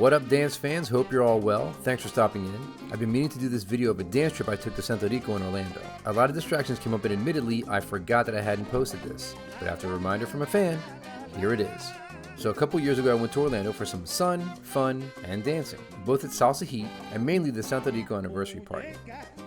What up, dance fans? Hope you're all well. Thanks for stopping in. I've been meaning to do this video of a dance trip I took to Santo Rico in Orlando. A lot of distractions came up and admittedly, I forgot that I hadn't posted this. But after a reminder from a fan, here it is. So a couple years ago I went to Orlando for some sun, fun, and dancing, both at Salsa Heat and mainly the Santo Rico anniversary party.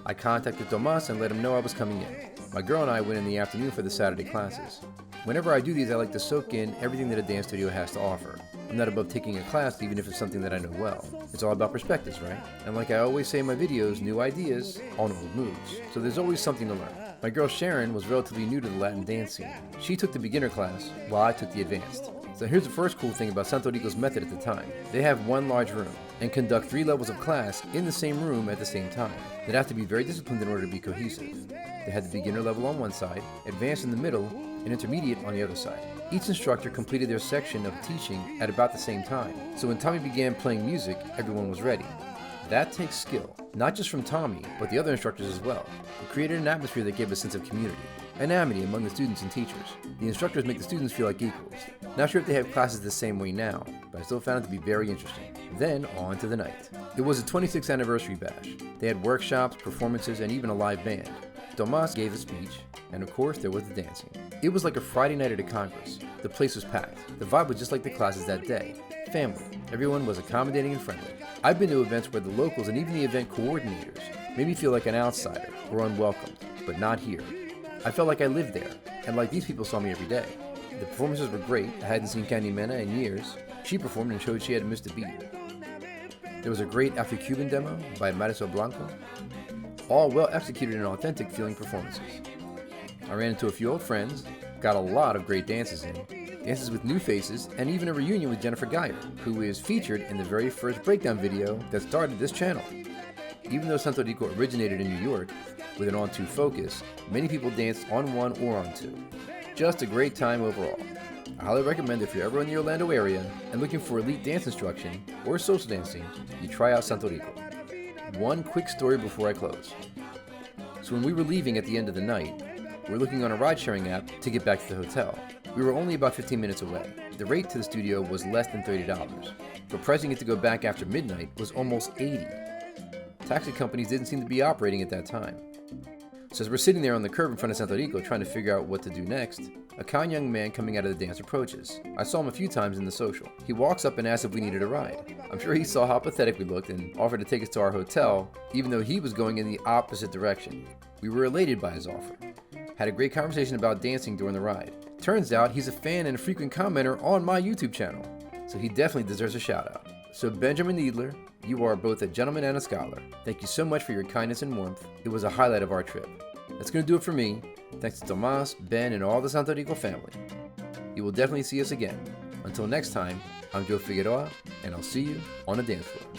I contacted Tomas and let him know I was coming in. My girl and I went in the afternoon for the Saturday classes. Whenever I do these, I like to soak in everything that a dance studio has to offer. I'm not above taking a class even if it's something that I know well. It's all about perspectives, right? And like I always say in my videos, new ideas on old moves. So there's always something to learn. My girl Sharon was relatively new to the Latin dance scene. She took the beginner class while I took the advanced. So here's the first cool thing about Santo Rico's method at the time. They have one large room and conduct 3 levels of class in the same room at the same time. They'd have to be very disciplined in order to be cohesive. They had the beginner level on one side, advanced in the middle, and intermediate on the other side. Each instructor completed their section of teaching at about the same time. So when Tommy began playing music, everyone was ready. That takes skill, not just from Tommy, but the other instructors as well. It created an atmosphere that gave a sense of community, and amity among the students and teachers. The instructors make the students feel like equals. Not sure if they have classes the same way now, but I still found it to be very interesting. Then, on to the night. It was a 26th anniversary bash. They had workshops, performances, and even a live band. Tomas gave a speech, and of course there was the dancing. It was like a Friday night at a Congress. The place was packed. The vibe was just like the classes that day. Family. Everyone was accommodating and friendly. I've been to events where the locals and even the event coordinators made me feel like an outsider or unwelcomed, but not here. I felt like I lived there, and like these people saw me every day. The performances were great. I hadn't seen Candy Mena in years. She performed and showed she hadn't missed a beat. There was a great Afro-Cuban demo by Marisol Blanco. All well executed and authentic feeling performances. I ran into a few old friends, got a lot of great dances in, dances with new faces, and even a reunion with Jennifer Geyer, who is featured in the very first breakdown video that started this channel. Even though Santo Rico originated in New York, with an on-2 focus, many people danced on 1 or on 2. Just a great time overall. I highly recommend if you're ever in the Orlando area and looking for elite dance instruction or social dancing, you try out Santo Rico. One quick story before I close. So when we were leaving at the end of the night, we were looking on a ride-sharing app to get back to the hotel. We were only about 15 minutes away. The rate to the studio was less than $30, but pricing it to go back after midnight was almost $80. Taxi companies didn't seem to be operating at that time. So as we're sitting there on the curb in front of Santo Rico trying to figure out what to do next, a kind young man coming out of the dance approaches. I saw him a few times in the social. He walks up and asks if we needed a ride. I'm sure he saw how pathetic we looked and offered to take us to our hotel, even though he was going in the opposite direction. We were elated by his offer. Had a great conversation about dancing during the ride. Turns out he's a fan and a frequent commenter on my YouTube channel, so he definitely deserves a shout out. So Benjamin Needler, you are both a gentleman and a scholar. Thank you so much for your kindness and warmth. It was a highlight of our trip. That's going to do it for me. Thanks to Tomas, Ben, and all the Santo Rico family. You will definitely see us again. Until next time, I'm Joe Figueroa, and I'll see you on the dance floor.